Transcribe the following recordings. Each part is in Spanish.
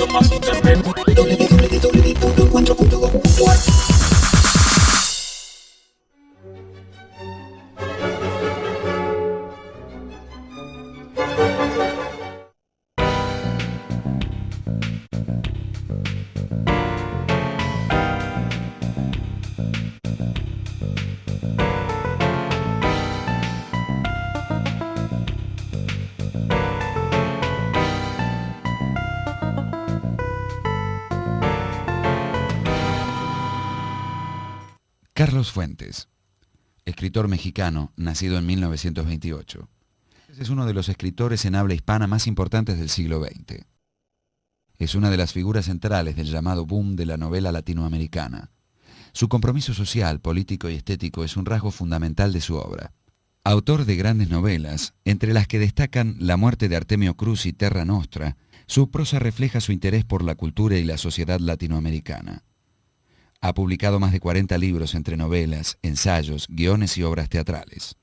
somos internet. www.encuentro.com.ar Carlos Fuentes, escritor mexicano, nacido en 1928. Es uno de los escritores en habla hispana más importantes del siglo XX. Es una de las figuras centrales del llamado boom de la novela latinoamericana. Su compromiso social, político y estético es un rasgo fundamental de su obra. Autor de grandes novelas, entre las que destacan La muerte de Artemio Cruz y Terra Nostra, su prosa refleja su interés por la cultura y la sociedad latinoamericana. Ha publicado más de 40 libros entre novelas, ensayos, guiones y obras teatrales.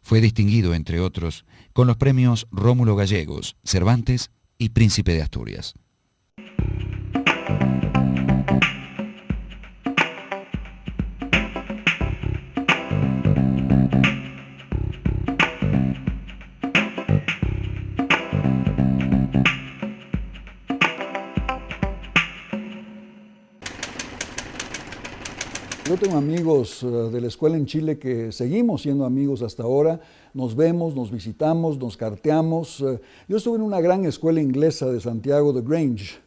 Fue distinguido, entre otros, con los premios Rómulo Gallegos, Cervantes y Príncipe de Asturias. Yo tengo amigos de la escuela en Chile que seguimos siendo amigos hasta ahora, nos vemos, nos visitamos, nos carteamos. Yo estuve en una gran escuela inglesa de Santiago, The Grange,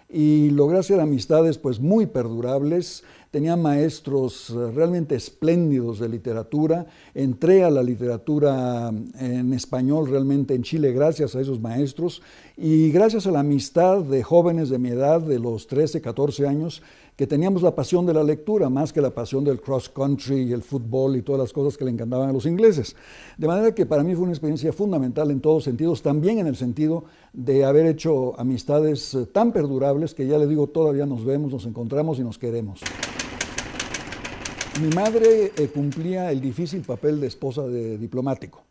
y logré hacer amistades pues muy perdurables. Tenía maestros realmente espléndidos de literatura. Entré a la literatura en español realmente en Chile gracias a esos maestros y gracias a la amistad de jóvenes de mi edad, de los 13, 14 años, que teníamos la pasión de la lectura más que la pasión del cross country y el fútbol y todas las cosas que le encantaban a los ingleses. De manera que para mí fue una experiencia fundamental en todos sentidos, también en el sentido de haber hecho amistades tan perdurables que ya le digo, todavía nos vemos, nos encontramos y nos queremos. Mi madre cumplía el difícil papel de esposa de diplomático.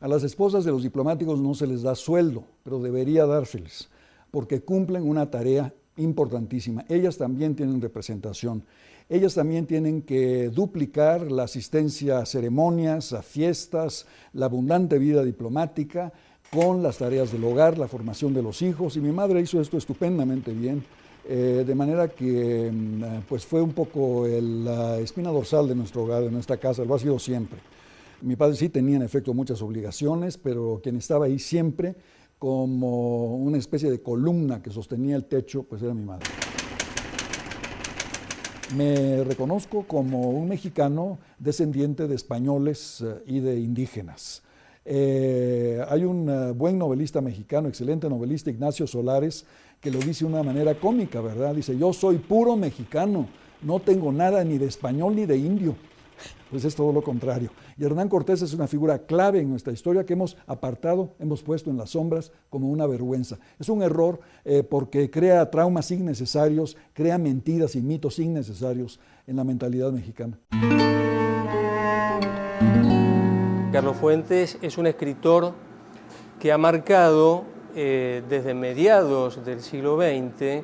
A las esposas de los diplomáticos no se les da sueldo, pero debería dárseles, porque cumplen una tarea importantísima. Ellas también tienen representación. Ellas también tienen que duplicar la asistencia a ceremonias, a fiestas, la abundante vida diplomática, con las tareas del hogar, la formación de los hijos, y mi madre hizo esto estupendamente bien. De manera que pues fue un poco la espina dorsal de nuestro hogar, de nuestra casa, lo ha sido siempre. Mi padre sí tenía en efecto muchas obligaciones, pero quien estaba ahí siempre como una especie de columna que sostenía el techo, pues era mi madre. Me reconozco como un mexicano descendiente de españoles y de indígenas. Hay un buen novelista mexicano, excelente novelista, Ignacio Solares, que lo dice de una manera cómica, ¿verdad? Dice, yo soy puro mexicano, no tengo nada ni de español ni de indio. Pues es todo lo contrario. Y Hernán Cortés es una figura clave en nuestra historia que hemos apartado, hemos puesto en las sombras como una vergüenza. Es un error porque crea traumas innecesarios, crea mentiras y mitos innecesarios en la mentalidad mexicana. Carlos Fuentes es un escritor que ha marcado desde mediados del siglo XX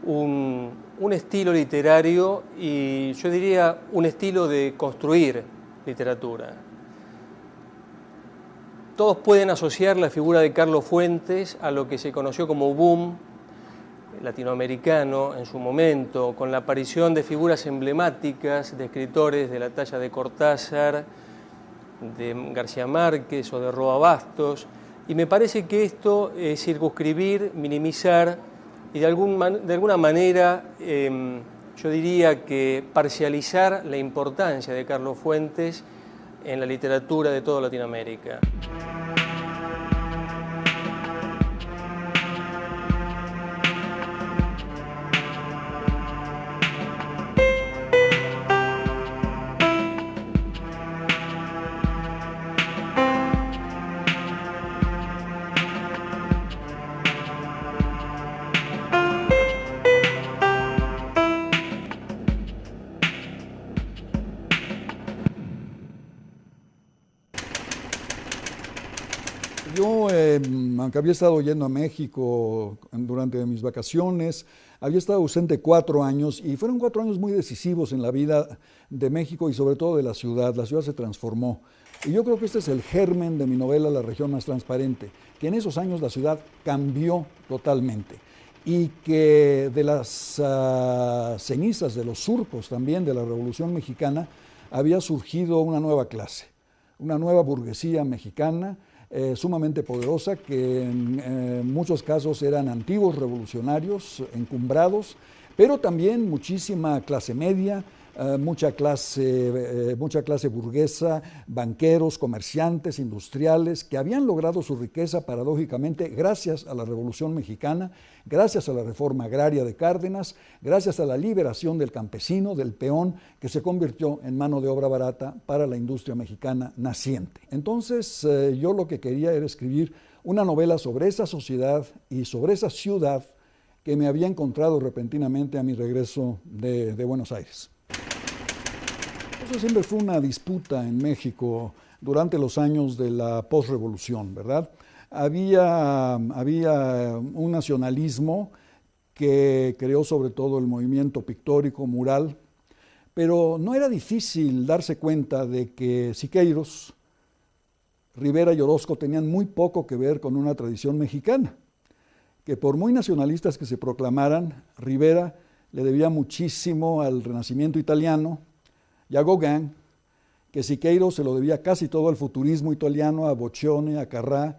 un estilo literario y yo diría un estilo de construir literatura. Todos pueden asociar la figura de Carlos Fuentes a lo que se conoció como boom latinoamericano en su momento, con la aparición de figuras emblemáticas de escritores de la talla de Cortázar, de García Márquez o de Roa Bastos, y me parece que esto es circunscribir, minimizar y de alguna manera yo diría que parcializar la importancia de Carlos Fuentes en la literatura de toda Latinoamérica. Yo, aunque había estado yendo a México durante mis vacaciones, había estado ausente 4 años y fueron 4 años muy decisivos en la vida de México y sobre todo de la ciudad. La ciudad se transformó. Y yo creo que este es el germen de mi novela La región más transparente, que en esos años la ciudad cambió totalmente y que de las cenizas, de los surcos también de la Revolución Mexicana, había surgido una nueva clase, una nueva burguesía mexicana, sumamente poderosa, que en muchos casos eran antiguos revolucionarios encumbrados, pero también muchísima clase media, mucha clase burguesa, banqueros, comerciantes, industriales, que habían logrado su riqueza paradójicamente gracias a la Revolución Mexicana, gracias a la reforma agraria de Cárdenas, gracias a la liberación del campesino, del peón, que se convirtió en mano de obra barata para la industria mexicana naciente. Entonces, yo lo que quería era escribir una novela sobre esa sociedad y sobre esa ciudad que me había encontrado repentinamente a mi regreso de Buenos Aires. Eso siempre fue una disputa en México durante los años de la posrevolución, ¿verdad? Había un nacionalismo que creó sobre todo el movimiento pictórico, mural, pero no era difícil darse cuenta de que Siqueiros, Rivera y Orozco tenían muy poco que ver con una tradición mexicana, que por muy nacionalistas que se proclamaran, Rivera le debía muchísimo al Renacimiento italiano y a Gauguin, que Siqueiros se lo debía casi todo al futurismo italiano, a Boccioni, a Carrà,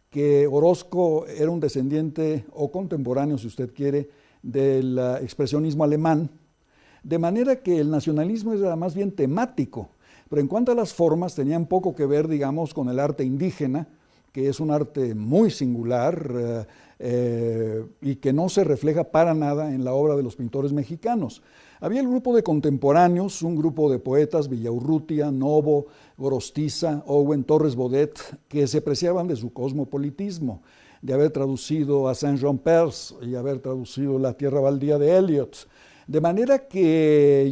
que Orozco era un descendiente o contemporáneo, si usted quiere, del expresionismo alemán, de manera que el nacionalismo era más bien temático, pero en cuanto a las formas tenían poco que ver, digamos, con el arte indígena, que es un arte muy singular y que no se refleja para nada en la obra de los pintores mexicanos. Había el grupo de contemporáneos, un grupo de poetas, Villaurrutia, Novo, Gorostiza, Owen, Torres Bodet, que se preciaban de su cosmopolitismo, de haber traducido a Saint-Jean Perse y haber traducido La tierra baldía de Eliot. De manera que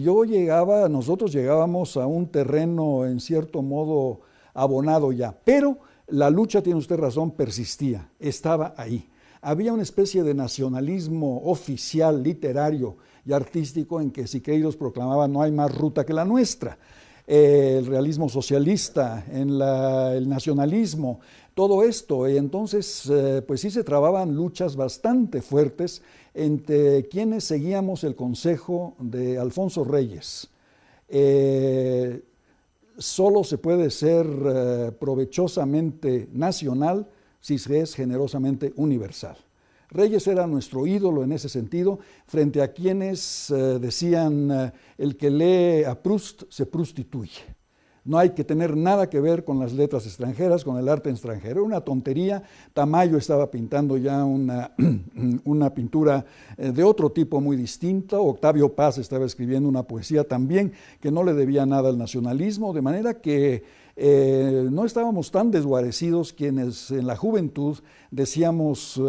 nosotros llegábamos a un terreno en cierto modo abonado ya, pero la lucha, tiene usted razón, persistía, estaba ahí. Había una especie de nacionalismo oficial, literario y artístico en que Siqueiros proclamaba no hay más ruta que la nuestra. El realismo socialista, el nacionalismo, todo esto. Y entonces, pues sí se trababan luchas bastante fuertes entre quienes seguíamos el consejo de Alfonso Reyes. Solo se puede ser provechosamente nacional si se es generosamente universal. Reyes era nuestro ídolo en ese sentido, frente a quienes decían el que lee a Proust se prostituye. No hay que tener nada que ver con las letras extranjeras, con el arte extranjero. Era una tontería. Tamayo estaba pintando ya una pintura de otro tipo muy distinta. Octavio Paz estaba escribiendo una poesía también que no le debía nada al nacionalismo, de manera que no estábamos tan desguarecidos quienes en la juventud decíamos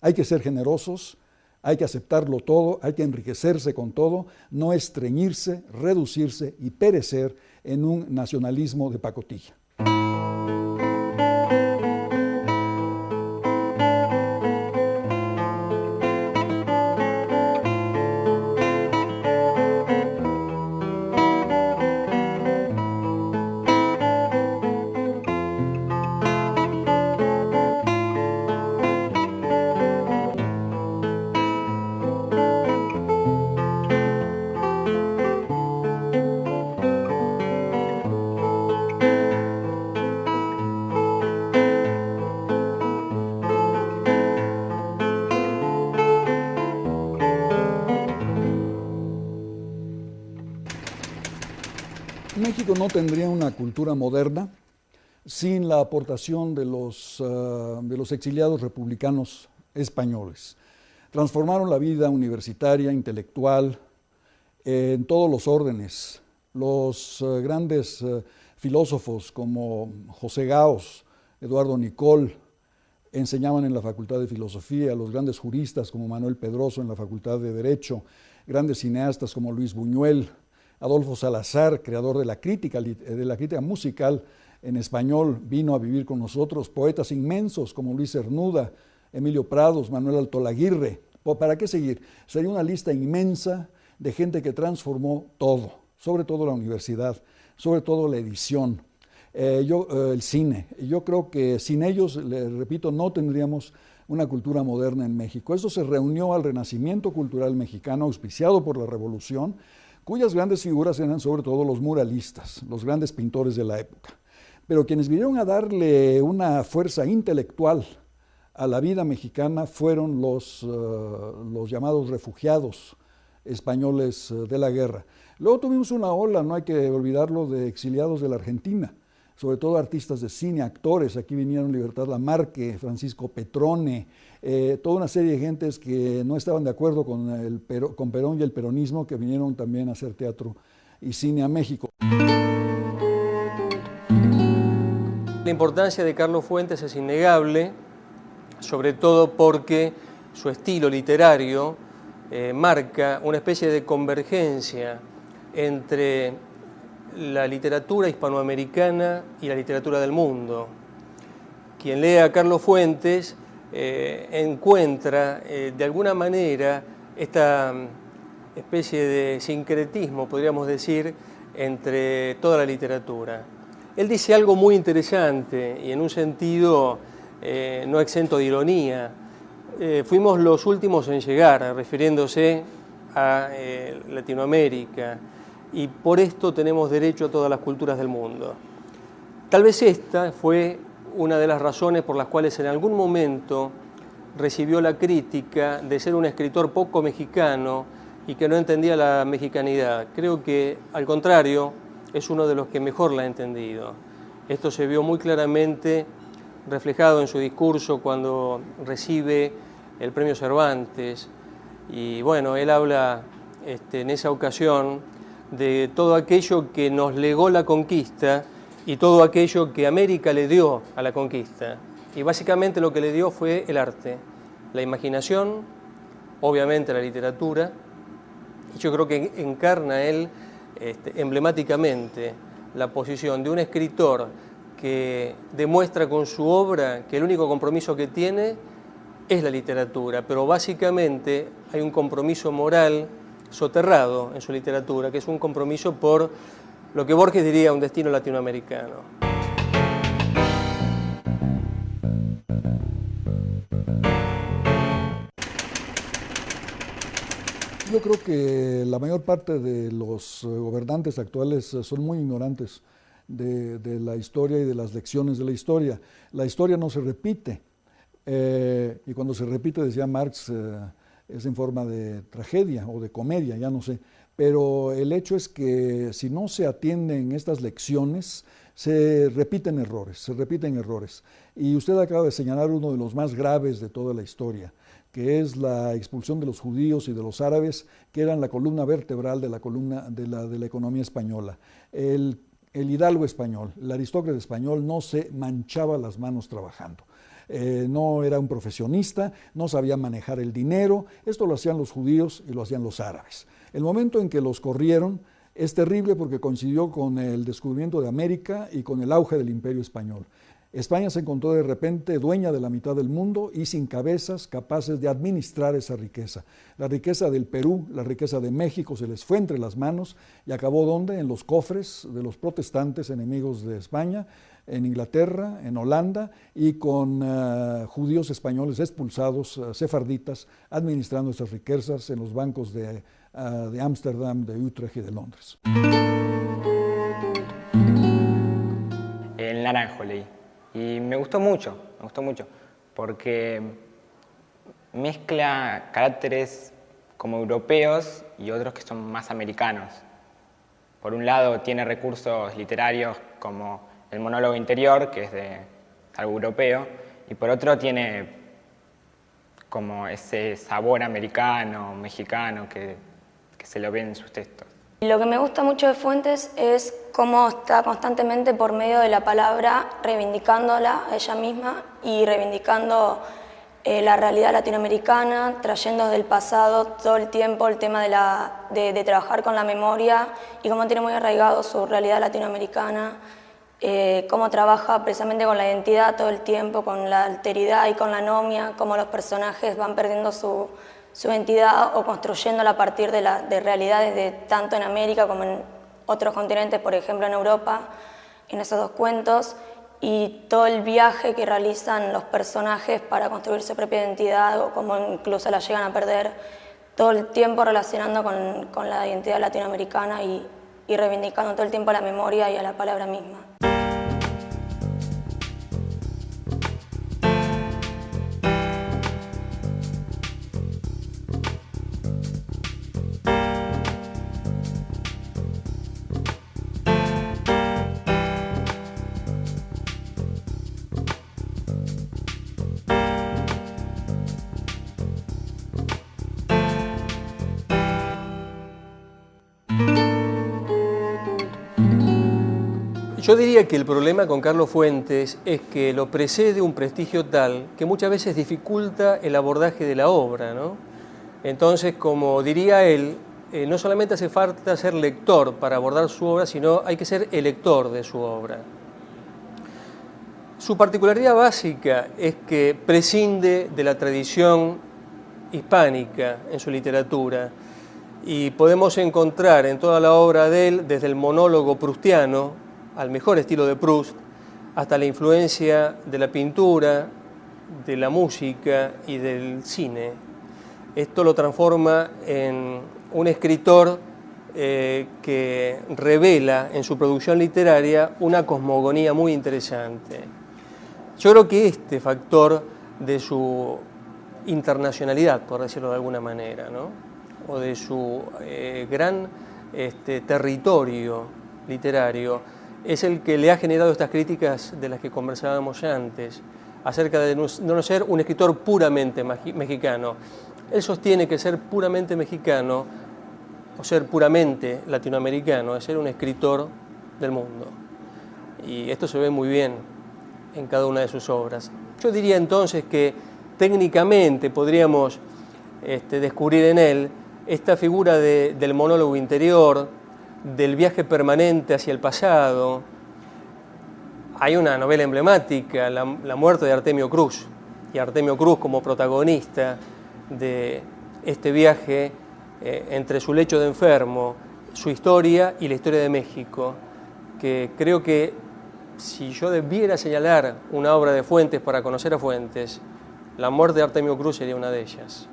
hay que ser generosos, hay que aceptarlo todo, hay que enriquecerse con todo, no estreñirse, reducirse y perecer en un nacionalismo de pacotilla. México no tendría una cultura moderna sin la aportación de los exiliados republicanos españoles. Transformaron la vida universitaria, intelectual, en todos los órdenes. Los grandes filósofos como José Gaos, Eduardo Nicol, enseñaban en la Facultad de Filosofía, los grandes juristas como Manuel Pedroso en la Facultad de Derecho, grandes cineastas como Luis Buñuel, Adolfo Salazar, creador de la crítica musical, en español vino a vivir con nosotros, poetas inmensos como Luis Cernuda, Emilio Prados, Manuel Altolaguirre. ¿Para qué seguir? Sería una lista inmensa de gente que transformó todo, sobre todo la universidad, sobre todo la edición, el cine. Yo creo que sin ellos, les repito, no tendríamos una cultura moderna en México. Eso se reunió al renacimiento cultural mexicano, auspiciado por la Revolución, cuyas grandes figuras eran sobre todo los muralistas, los grandes pintores de la época. Pero quienes vinieron a darle una fuerza intelectual a la vida mexicana fueron los llamados refugiados españoles de la guerra. Luego tuvimos una ola, no hay que olvidarlo, de exiliados de la Argentina, sobre todo artistas de cine, actores. Aquí vinieron Libertad Lamarque, Francisco Petrone, toda una serie de gentes que no estaban de acuerdo con Perón y el peronismo, que vinieron también a hacer teatro y cine a México. La importancia de Carlos Fuentes es innegable, sobre todo porque su estilo literario marca una especie de convergencia entre la literatura hispanoamericana y la literatura del mundo. Quien lee a Carlos Fuentes encuentra de alguna manera esta especie de sincretismo, podríamos decir, entre toda la literatura. Él dice algo muy interesante y en un sentido no exento de ironía. Fuimos los últimos en llegar, refiriéndose a Latinoamérica, y por esto tenemos derecho a todas las culturas del mundo. Tal vez esta fue una de las razones por las cuales en algún momento recibió la crítica de ser un escritor poco mexicano y que no entendía la mexicanidad. Creo que, al contrario, es uno de los que mejor la ha entendido. Esto se vio muy claramente reflejado en su discurso cuando recibe el premio Cervantes. Y bueno, él habla en esa ocasión de todo aquello que nos legó la conquista y todo aquello que América le dio a la conquista. Y básicamente lo que le dio fue el arte, la imaginación, obviamente la literatura, y yo creo que encarna él emblemáticamente la posición de un escritor que demuestra con su obra que el único compromiso que tiene es la literatura, pero básicamente hay un compromiso moral soterrado en su literatura, que es un compromiso por lo que Borges diría un destino latinoamericano. Yo creo que la mayor parte de los gobernantes actuales son muy ignorantes de la historia y de las lecciones de la historia. La historia no se repite, y cuando se repite, decía Marx, es en forma de tragedia o de comedia, ya no sé. Pero el hecho es que si no se atienden estas lecciones, se repiten errores. Y usted acaba de señalar uno de los más graves de toda la historia, que es la expulsión de los judíos y de los árabes, que eran la columna vertebral de la economía española. El hidalgo español, el aristócrata español no se manchaba las manos trabajando. No era un profesionista, no sabía manejar el dinero. Esto lo hacían los judíos y lo hacían los árabes. El momento en que los corrieron es terrible porque coincidió con el descubrimiento de América y con el auge del Imperio Español. España se encontró de repente dueña de la mitad del mundo y sin cabezas capaces de administrar esa riqueza. La riqueza del Perú, la riqueza de México se les fue entre las manos y acabó ¿dónde? En los cofres de los protestantes enemigos de España, en Inglaterra, en Holanda, y con judíos españoles expulsados, sefarditas, administrando esas riquezas en los bancos de Ámsterdam, de Utrecht y de Londres. El Naranjo leí, y me gustó mucho, porque mezcla caracteres como europeos y otros que son más americanos. Por un lado tiene recursos literarios como el monólogo interior, que es de algo europeo, y por otro tiene como ese sabor americano, mexicano, que se lo ve en sus textos. Lo que me gusta mucho de Fuentes es cómo está constantemente por medio de la palabra reivindicándola a ella misma y reivindicando la realidad latinoamericana, trayendo del pasado todo el tiempo el tema de trabajar con la memoria y cómo tiene muy arraigado su realidad latinoamericana. cómo trabaja precisamente con la identidad todo el tiempo, con la alteridad y con la anomia, cómo los personajes van perdiendo su identidad o construyéndola a partir de realidades tanto en América como en otros continentes, por ejemplo en Europa, en esos dos cuentos, y todo el viaje que realizan los personajes para construir su propia identidad o cómo incluso la llegan a perder, todo el tiempo relacionando con la identidad latinoamericana y reivindicando todo el tiempo a la memoria y a la palabra misma. Yo diría que el problema con Carlos Fuentes es que lo precede un prestigio tal que muchas veces dificulta el abordaje de la obra, ¿no? Entonces, como diría él, no solamente hace falta ser lector para abordar su obra, sino hay que ser elector de su obra. Su particularidad básica es que prescinde de la tradición hispánica en su literatura y podemos encontrar en toda la obra de él, desde el monólogo proustiano, al mejor estilo de Proust, hasta la influencia de la pintura, de la música y del cine. Esto lo transforma en un escritor que revela en su producción literaria una cosmogonía muy interesante. Yo creo que este factor de su internacionalidad, por decirlo de alguna manera, ¿no? O de su gran territorio literario, es el que le ha generado estas críticas de las que conversábamos antes, acerca de no ser un escritor puramente mexicano. Él sostiene que ser puramente mexicano o ser puramente latinoamericano es ser un escritor del mundo. Y esto se ve muy bien en cada una de sus obras. Yo diría entonces que técnicamente podríamos descubrir en él esta figura del monólogo interior, del viaje permanente hacia el pasado. Hay una novela emblemática, La muerte de Artemio Cruz, y Artemio Cruz como protagonista de este viaje entre su lecho de enfermo, su historia y la historia de México, que creo que si yo debiera señalar una obra de Fuentes para conocer a Fuentes, La muerte de Artemio Cruz sería una de ellas.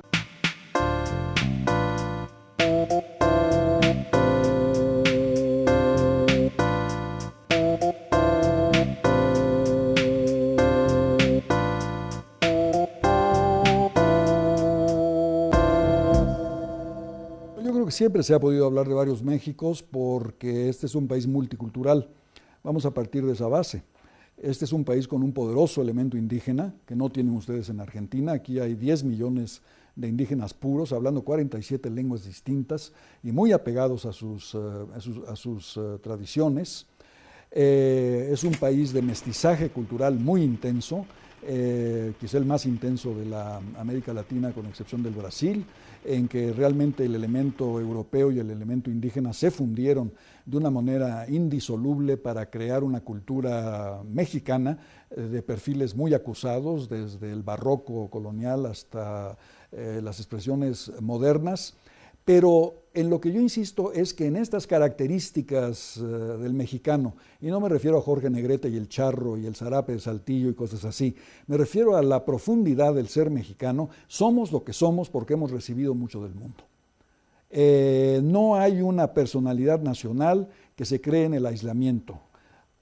Siempre se ha podido hablar de varios Méxicos porque este es un país multicultural. Vamos a partir de esa base. Este es un país con un poderoso elemento indígena que no tienen ustedes en Argentina. Aquí hay 10 millones de indígenas puros, hablando 47 lenguas distintas y muy apegados a sus tradiciones. Es un país de mestizaje cultural muy intenso, quizá el más intenso de la América Latina, con excepción del Brasil, en que realmente el elemento europeo y el elemento indígena se fundieron de una manera indisoluble para crear una cultura mexicana de perfiles muy acusados, desde el barroco colonial hasta las expresiones modernas. Pero en lo que yo insisto es que en estas características del mexicano, y no me refiero a Jorge Negrete y el charro y el zarape de Saltillo y cosas así, me refiero a la profundidad del ser mexicano. Somos lo que somos porque hemos recibido mucho del mundo. No hay una personalidad nacional que se cree en el aislamiento.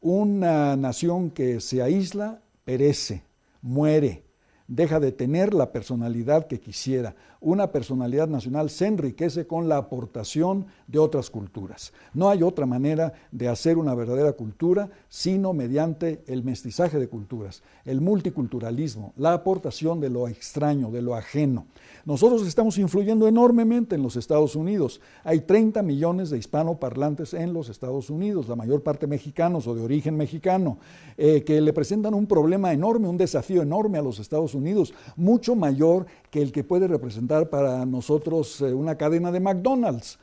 Una nación que se aísla perece, muere, deja de tener la personalidad que quisiera. Una personalidad nacional se enriquece con la aportación de otras culturas. No hay otra manera de hacer una verdadera cultura sino mediante el mestizaje de culturas, el multiculturalismo, la aportación de lo extraño, de lo ajeno. Nosotros estamos influyendo enormemente en los Estados Unidos. Hay 30 millones de hispanoparlantes en los Estados Unidos, la mayor parte mexicanos o de origen mexicano, que le presentan un problema enorme, un desafío enorme a los Estados Unidos, mucho mayor que el que puede representar para nosotros una cadena de McDonald's.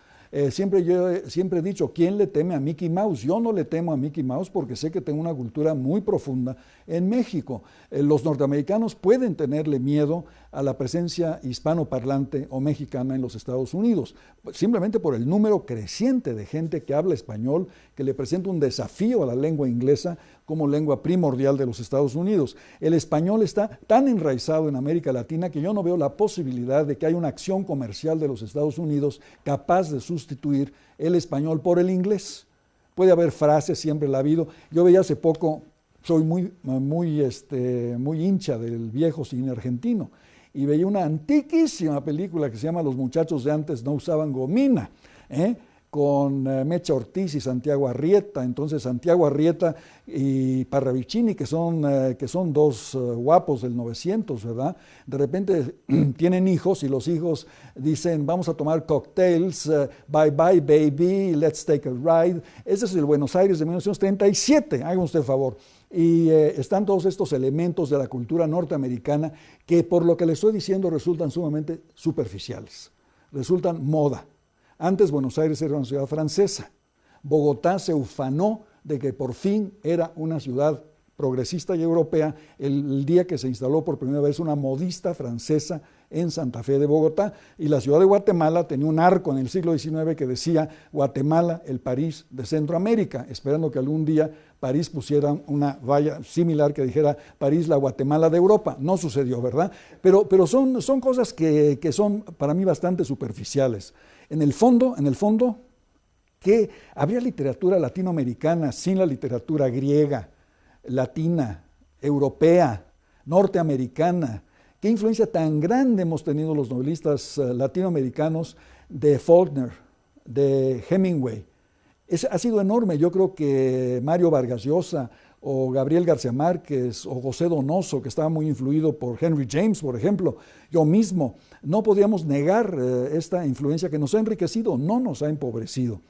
Siempre he dicho, ¿quién le teme a Mickey Mouse? Yo no le temo a Mickey Mouse porque sé que tengo una cultura muy profunda en México. Los norteamericanos pueden tenerle miedo a la presencia hispanoparlante o mexicana en los Estados Unidos, simplemente por el número creciente de gente que habla español, que le presenta un desafío a la lengua inglesa como lengua primordial de los Estados Unidos. El español está tan enraizado en América Latina que yo no veo la posibilidad de que haya una acción comercial de los Estados Unidos capaz de sustituir el español por el inglés. Puede haber frases, siempre la ha habido. Yo veía hace poco, soy muy hincha del viejo cine argentino, y veía una antiquísima película que se llama Los muchachos de antes no usaban gomina, con Mecha Ortiz y Santiago Arrieta. Entonces Santiago Arrieta y Parravicini, que son dos guapos del 900, ¿verdad? De repente tienen hijos y los hijos dicen, vamos a tomar cocktails, bye bye baby, let's take a ride. Ese es el Buenos Aires de 1937, hágame usted el favor. Y están todos estos elementos de la cultura norteamericana que, por lo que le estoy diciendo, resultan sumamente superficiales, resultan moda. Antes Buenos Aires era una ciudad francesa. Bogotá se ufanó de que por fin era una ciudad progresista y europea el día que se instaló por primera vez una modista francesa en Santa Fe de Bogotá. Y la ciudad de Guatemala tenía un arco en el siglo XIX que decía Guatemala, el París de Centroamérica, esperando que algún día París pusiera una valla similar que dijera París, la Guatemala de Europa. No sucedió, ¿verdad? Pero son cosas que son para mí bastante superficiales. En el fondo, ¿qué? ¿Habría literatura latinoamericana sin la literatura griega, latina, europea, norteamericana? ¿Qué influencia tan grande hemos tenido los novelistas latinoamericanos de Faulkner, de Hemingway? Ha sido enorme. Yo creo que Mario Vargas Llosa o Gabriel García Márquez o José Donoso, que estaba muy influido por Henry James, por ejemplo, yo mismo, no podíamos negar esta influencia que nos ha enriquecido, no nos ha empobrecido.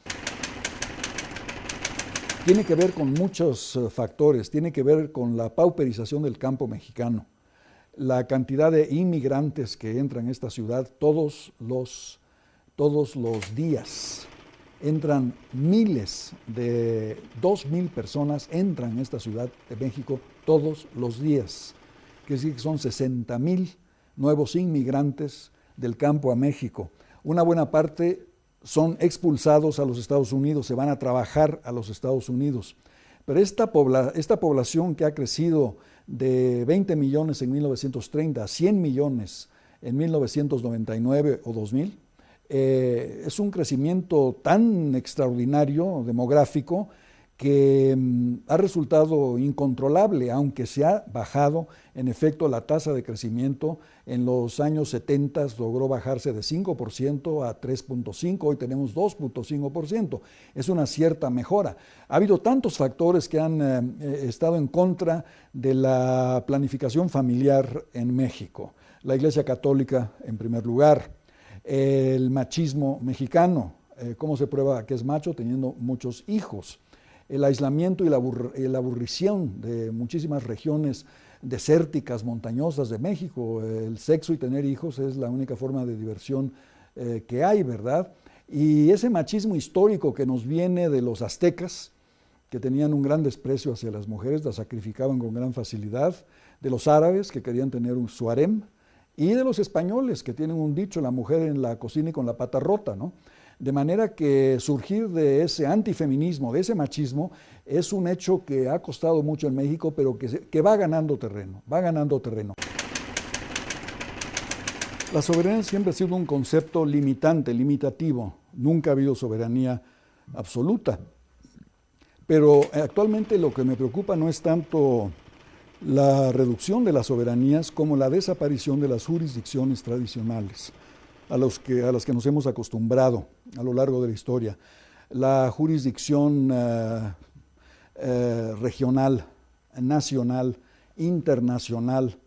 Tiene que ver con muchos factores, tiene que ver con la pauperización del campo mexicano, la cantidad de inmigrantes que entran a esta ciudad todos los días. Entran miles, de 2,000 personas entran a esta ciudad de México todos los días. Quiere decir que son 60,000 nuevos inmigrantes del campo a México. Una buena parte son expulsados a los Estados Unidos, se van a trabajar a los Estados Unidos. Pero esta población que ha crecido de 20 millones en 1930 a 100 millones en 1999 o 2000, es un crecimiento tan extraordinario, demográfico, que ha resultado incontrolable, aunque se ha bajado. En efecto, la tasa de crecimiento en los años 70 logró bajarse de 5% a 3.5%, hoy tenemos 2.5%, es una cierta mejora. Ha habido tantos factores que han estado en contra de la planificación familiar en México. La Iglesia Católica, en primer lugar, el machismo mexicano, cómo se prueba que es macho teniendo muchos hijos, el aislamiento y la aburrición de muchísimas regiones desérticas, montañosas de México. El sexo y tener hijos es la única forma de diversión que hay, ¿verdad? Y ese machismo histórico que nos viene de los aztecas, que tenían un gran desprecio hacia las mujeres, las sacrificaban con gran facilidad, de los árabes que querían tener su harem, y de los españoles que tienen un dicho, la mujer en la cocina y con la pata rota, ¿no? De manera que surgir de ese antifeminismo, de ese machismo, es un hecho que ha costado mucho en México, pero que va ganando terreno, va ganando terreno. La soberanía siempre ha sido un concepto limitante, limitativo. Nunca ha habido soberanía absoluta. Pero actualmente lo que me preocupa no es tanto la reducción de las soberanías como la desaparición de las jurisdicciones tradicionales a las que nos hemos acostumbrado a lo largo de la historia. La jurisdicción regional, nacional, internacional,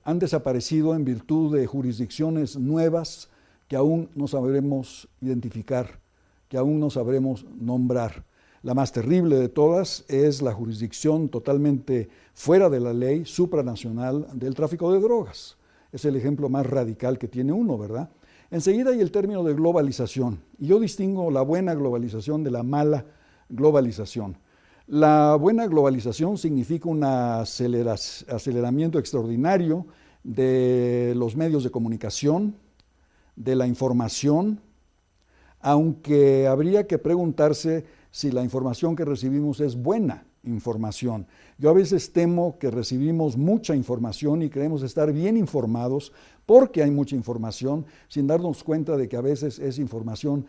han desaparecido en virtud de jurisdicciones nuevas que aún no sabremos identificar, que aún no sabremos nombrar. La más terrible de todas es la jurisdicción totalmente fuera de la ley, supranacional, del tráfico de drogas. Es el ejemplo más radical que tiene uno, ¿verdad? Enseguida hay el término de globalización, y yo distingo la buena globalización de la mala globalización. La buena globalización significa un aceleramiento extraordinario de los medios de comunicación, de la información, aunque habría que preguntarse si la información que recibimos es buena información. Yo a veces temo que recibimos mucha información y creemos estar bien informados porque hay mucha información, sin darnos cuenta de que a veces es información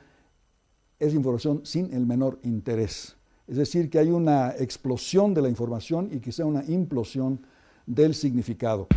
sin el menor interés. Es decir, que hay una explosión de la información y quizá una implosión del significado.